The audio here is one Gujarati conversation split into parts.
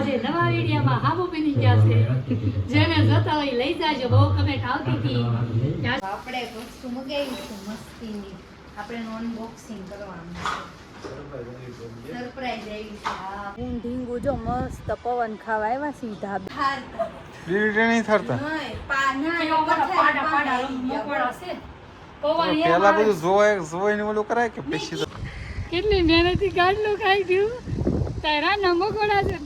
આજે નવા વિડીયોમાં હાબુ બની ગયા છે. જેને જોતા હોય લઈ જાજો. બહુ કમેન્ટ આવતી હતી. આપણે વસ્તુ મગાવી છે મસ્તીની. આપણે અનબોક્સિંગ કરવાનું છે. સરપ્રાઈઝ આવી છે. હું ઢીંગુ જો મસ્ત પવન ખાવા આવ્યા સીધા ડીડી નહીં થરતા પેલા બધું જોઈને ઓલું કરાય કે પછી કેટલી મહેનતથી ગાડલું ખાઈ ગયું. તારા નમકોડા છે.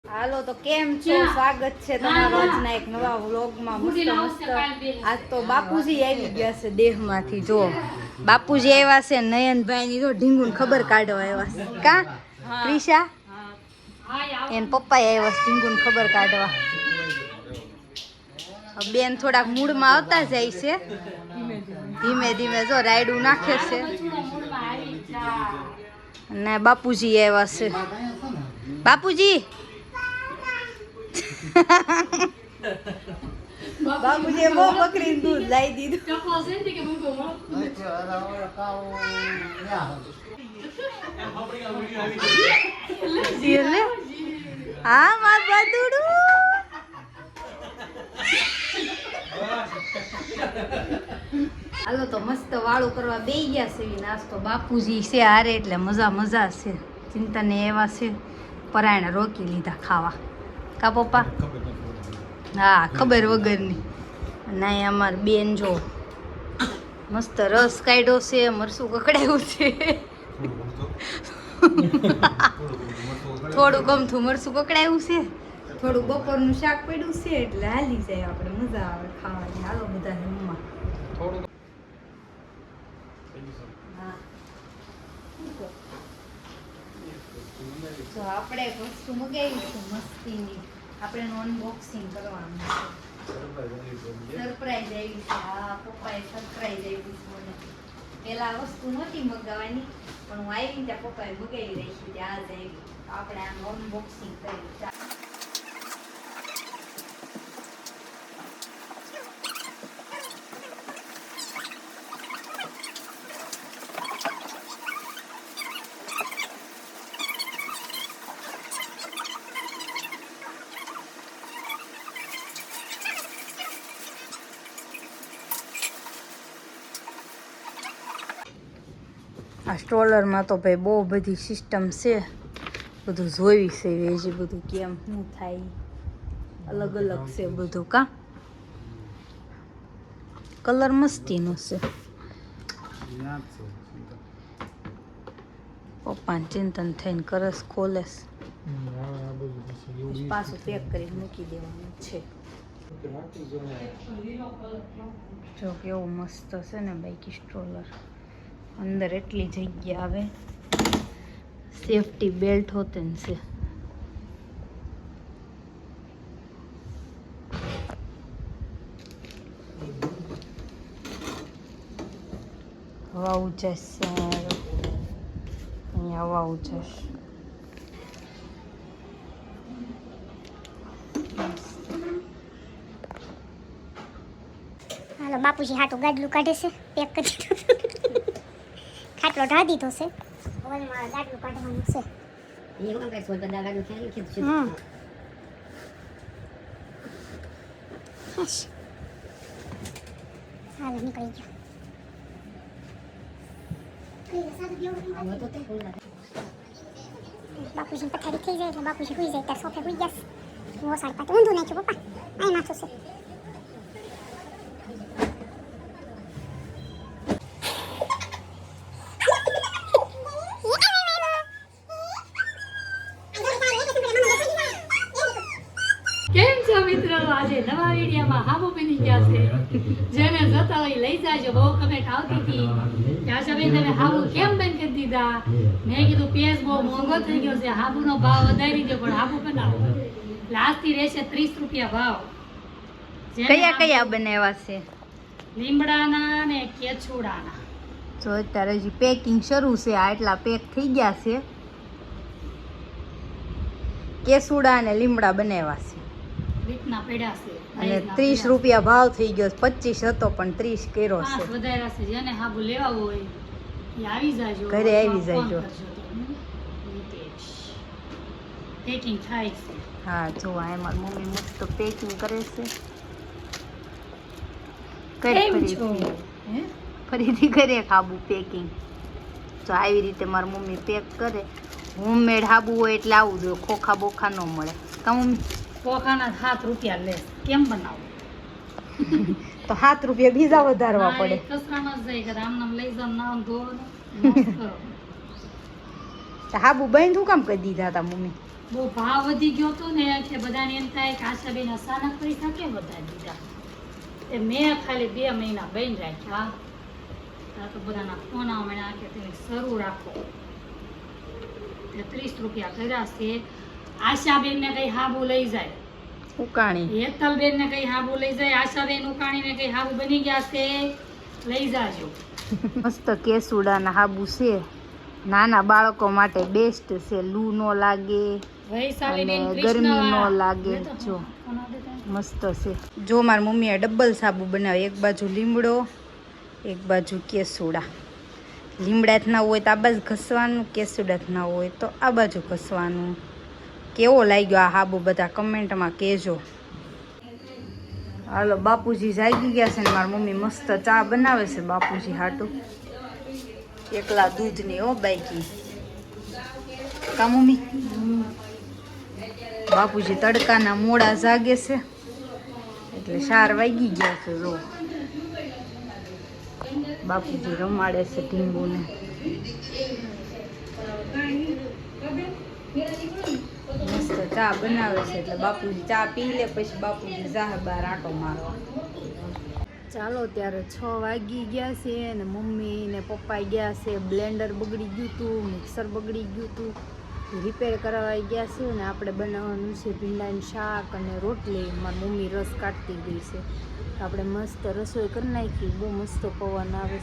હાલો તો કેમ છો? સ્વાગત છે તમારું આજના એક નવા વ્લોગમાં. મસ્ત આજ તો બાપુજી આવી ગયા છે દેહમાંથી. જો બાપુજી આવ્યા છે. નયનભાઈ ની જો ઢીંગુન ખબર કાઢવા આવ્યા છે. કા ક્રિશા એન પપ્પા આવ્યા છે ઢીંગુન ખબર કાઢવા. બેન થોડાક મૂડમાં આવતા જાય છે. ધીમે ધીમે જો રાયડું નાખે છે. અને બાપુજી આવ્યા છે. બાપુજી બાપુજી બહુ બકરીનું દૂધ લાવી દીધું. હા માર બાદુડું હાલો તો મસ્ત વાળું કરવા બેસી ગયા છે. નાસ્તો બાપુજી છે હારે એટલે મજા છે. ચિંતાને એવા છે પરાયણે રોકી લીધા ખાવા. કા પપ્પા? હા ખબર વગરની. અને અહીંયા અમાર બેન જો મસ્ત રસ કાઢ્યો છે. મરસું કકડાયું છે. થોડું ગમતું મરસું કકડાયું છે. થોડું બપોરનું શાક પડ્યું છે એટલે હાલી જાય આપણે. મજા આવે ખાવાની. હાલો બધા જમવા. તો આપણે વસ્તુ મગાવી છે મસ્તીની. આપણે અનબોક્સિંગ કરવાનું છે. સરપ્રાઈઝ આવી છે. હા પપ્પાએ સરપ્રાઈઝ આવી છે મને. પેલા વસ્તુ નહોતી મગાવવાની પણ હું આવી ત્યાં પપ્પાએ મગાવી રાખી. ત્યાં જ આવી. આપણે આમ અનબોક્સિંગ કરી. આ સ્ટ્રોલરમાં તો ભાઈ બહુ બધી સિસ્ટમ છે. બધું જોઈ છે વેજી બધું કેમ શું થાય. અલગ અલગ છે બધું. કા કલર મસ્તીનો છે. પપ્પાને ચિંતન થઈને કરસ ખોલેસ. પાછું પેક કરી મૂકી દેવાનું છે. જો કેવું મસ્ત છે ને બાઈક સ્ટ્રોલર. અંદર એટલી જગ્યા આવે. સેફટી બેલ્ટ હોતે ને છે. હવા ઉજાસ અહીંયા હવા ઉજાસ. હાલો બાપુજી હાટું ગાડલું કાઢે છે. પેક કરી દીધું. ખાટલો ઢા દીધો છે. હવે મારે ગાડલું કાઢવાનું છે. એવું કામ કરશું તો ગાડલું ક્યાં લીધું છે. બસ હાલો નીકળી ગયો. બાપુજી પથારી થઈ જાય એટલે બાપુજી સુઈ જાય. ત્યાં સોફે સુઈ જશે. હું સાડ પાછું ઊંધું નાખ્યું પપ્પા. અહીં માથું છે. કેમ છો મિત્રો? આજે નવા વિડીયોમાં હાબુ બની ગયા છે. જેને જોતા હોય લઈ જાજો. બહુ કમેન્ટ આવતી હતી કે આશાબેન તમે હાબુ કેમ બંધ કરી દીધા. મેં કીધું પેસ બહુ મોંઘો થઈ ગયો છે. હાબુનો ભાવ વધારી દો પણ હાબુ બનાવો. એટલે આજથી રહેશે 30 રૂપિયા ભાવ. કયા કયા બનાવ્યા છે? લીમડાના ને કેછુડાના. જો અત્યારે હજી પેકિંગ શરૂ છે. આ એટલા પેક થઈ ગયા છે. કેસુડા અને લીમડા બનાવ્યા છે. રીતના પડ્યા છે. અને 30 રૂપિયા ભાવ થઈ ગયો. 25 હતો પણ 30 કર્યો છે. વધારે છે. જેને હાબુ લેવા હોય એ આવી જાજો. ઘરે આવી જાજો. પેકિંગ થાય છે. હા જો આ મારી મમ્મી મસ્ત પેકિંગ કરે છે. કરી કેમ છો? ફરીથી કરે હાબુ પેકિંગ. તો આવી રીતે મારી મમ્મી પેક કરે. હોમમેડ હાબુ હોય એટલે આવું જોઈએ, ખોખા બોખા ન મળે. કા મમ્મી? પોખાના 7 રૂપિયા લે. કેમ બનાવું? તો 7 રૂપિયા બીજા વધારવા પડે. કસરામાં જ જાય કે આમ નામ લઈ જાવ નામ ધોવાનું. તો હાબુ બંધ હું કામ કરી દીધા હતા મમ્મી? બહુ ભાવ વધી ગયો તો ને એટલે બધાને એમ થાય કે આશાબેન અચાનક પૈસા કેમ વધારી દીધા. એ મેં ખાલી 2 મહિના બંધ રાખ્યા. આ તો બધાના ફોન આવવા માંડ્યા કે તમે શરૂ રાખો. 30 રૂપિયા કર્યા છે. આશાબેન ને કઈ હાબુ લઈ જાય, ઉકાણી હેતલબેન ને કઈ હાબુ લઈ જાય, આશાબેન ઉકાણી ને કઈ હાબુ બની ગયા છે, લઈ જાજો. મસ્ત કેસુડાના હાબુ છે, નાના બાળકો માટે બેસ્ટ છે. લૂ નો લાગે વૈશાલીબેન અને ગરમી નો કૃષ્ણવાળા. લાગે. જો મસ્ત છે. જો મારી મમ્મીએ ડબલ સાબુ બનાવ્યો, એક બાજુ લીમડો એક બાજુ કેસુડા. લીમડા જ ના હોય તો આ બાજુ ઘસવાનું, કેસુડા જ ના હોય તો આ બાજુ ઘસવાનું. કેવો લાગ્યો આ હાબુ બધા કમેન્ટમાં કહેજો. હાલો બાપુજી જાગી ગયા છે ને મારી મમ્મી મસ્ત ચા બનાવે છે બાપુજી હાટું. એકલા દૂધની હો બાઈકી. કા મમ્મી? બાપુજી તડકાના મોડા જાગે છે એટલે 4 વાગી ગયા છે. જો બાપુજી રમાડે છે ઢીંગુને. મસ્ત ચા બનાવે છે એટલે બાપુજી ચા પી લે પછી બાપુજી જાહે બહાર આંટો મારવા. ચાલો ત્યારે 6 વાગી ગયા છે અને મમ્મી ને પપ્પા ગયા છે. બ્લેન્ડર બગડી ગયું હતું, મિક્સર બગડી ગયું હતું, રિપેર કરાવવા ગયા છે. અને આપણે બનાવવાનું છે ભીંડાનું શાક અને રોટલી. મારી મમ્મી રસ કાઢતી ગઈ છે. આપણે મસ્ત રસોઈ કરી નાખી. બહુ મસ્ત પવન આવે.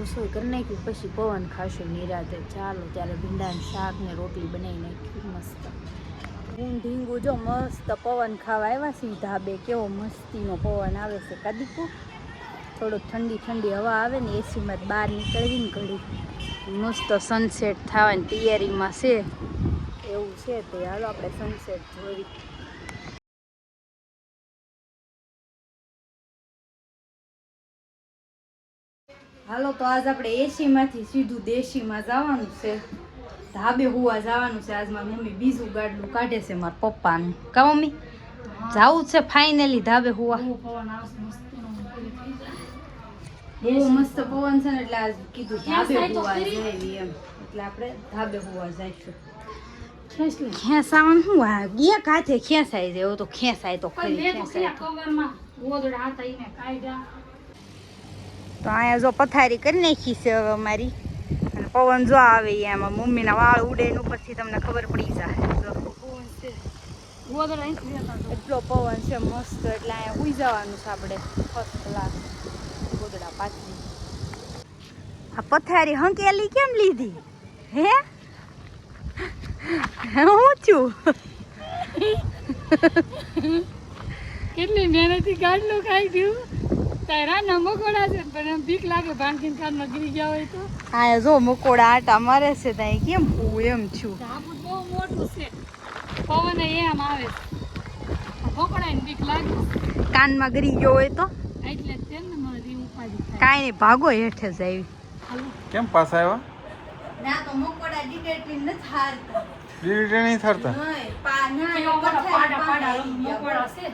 રસોઈ કરી નાખી પછી પવન ખાશું નિરાતે. ચાલો ત્યારે ભીંડાનું શાક ને રોટલી બનાવી નાખી મસ્ત. હું ઢીંગું જો મસ્ત પવન ખાવા આવ્યા છે ધાબે. કેવો મસ્તીનો પવન આવે છે. કાદીકો થોડોક ઠંડી ઠંડી હવા આવે ને એસીમાં બહાર નીકળવીને ઘડી મસ્ત સનસેટ થવાની તૈયારીમાં છે. એવું છે તો હાલો આપણે સનસેટ જોઈ. હાલો તો આજ આપણે એસીમાંથી સીધું દેશીમાં જવાનું છે. ધાબે હુવા જવાનું છે. આજ મારી મમ્મી બીજું ગાડલું કાઢે છે મારા પપ્પાનું. કા મમ્મી? જાવું છે ફાઇનલી ધાબે હુવા. બહુ પવન આવશે મસ્તીનો. બહુ મસ્ત પવન છે ને એટલે આજ કીધું ધાબે ખેંચાય તો હુવા ખરી. જઈએ એમ. એટલે આપણે ધાબે હુવા જઈશું. ખેંચ લે. ખેંચાવાનું શું આ ગયા કાથે ખેંચાઈ જાય. એવું તો ખેંચાય તો પણ ખરી મેં તો ખેંચાય ખરા કવરમાં ગોદડા હતા ઈને કાઢ્યા. તો અહીંયા જો પથારી કરી નાખી છે હવે અમારી. અને પવન જો આવે એમાં મમ્મીના વાળ ઉડે ને ઉપરથી તમને ખબર પડી જાય. જો પવન છે. ગોદડા અહીંથી લેતા જાઓ. એટલો પવન છે મસ્ત. એટલે અહીંયા સુઈ જવાનું છે આપણે ફર્સ્ટ ક્લાસ. ગોદડા પાથરી. આ પથારી હંકેલી કેમ લીધી હે? હું છું કેટલી મહેનતથી ગાડલું કાઢ્યું. તારા નમકોડા છે પણ એમ બીક લાગે ભાંગીને કાનમાં ગીરી ગયા હોય તો. આ જો મકોડા આટા મારે છે ત્યાં કેમ હું એમ છું. ધાબુ બહુ મોટું છે. પવન એમ આવે છે. મકોડાને બીક લાગે. કાનમાં ગરી ગયો હોય તો એટલે જ તેને મારી ઉપાધિ થાય. કાંઈ નહીં ભાગો હેઠે જ આવી. હાલો. કેમ પાછા આવ્યા? ના તો મકોડા ડિટેક્ટિવ નથી હારતા. ડિલીટે નહીં થતા. કેવા મોટા પાડા પાડા મકોડા છે.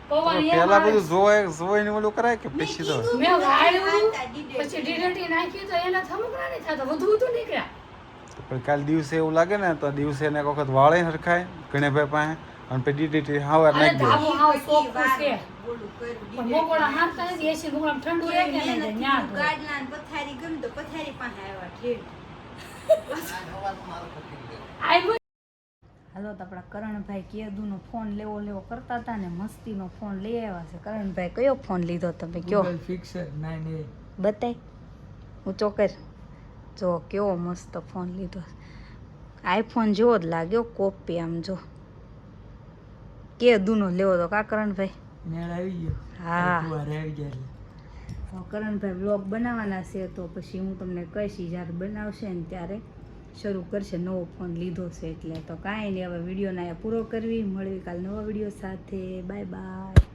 પવન એમ પેલા આવે. બધું જોઈને ઓલું કરાય કે પછી તો મેં વાળ્યું પછી ડીડટી નાખ્યું તો એના થમકડા નહીં થતા. વધુ વધુ નીકળ્યા. પણ કાલ દિવસે એવું લાગે ને તો દિવસે ને એક વખત વાળે હરખાય ગણેભાઈ પાસે અને પછી ડીડીટી હાવાર અરે નાખી દે. ધાબુ હાવ ચોખ્ખું છે. પણ મકોડા હારતા નથી. એસી મકોડા ઠંડુ રહે કે નહીં રહે. ન્યા ધોય. ગાડલા ને પથારી ગમી તો પથારી પાસે આવ્યા ઠેઠ. આવ્યું. હાલો તો આપણા કરણભાઈ કેદુનો ફોન લેવો કરતા હતા ને મસ્તીનો ફોન લઈ આવ્યા છે. કરણભાઈ કયો ફોન લીધો તમે કયો? બતાય હું ચોકર. જો કેવો મસ્ત ફોન લીધો. આઈફોન જેવો જ લાગ્યો કોપી. આમ જો કેદુનો લેવો તો કા કરણભાઈ? હા તો કરણભાઈ બ્લોગ બનાવવાના છે તો પછી હું તમને કહીશ જ્યારે બનાવશે ને ત્યારે શરૂ કરશે, નવો ફોન લીધો છે એટલે. તો કાંઈ નહીં, હવે વિડીયોને અહીંયા પૂરો કરવી, મળવી કાલ નવા વિડીયો સાથે. Bye bye.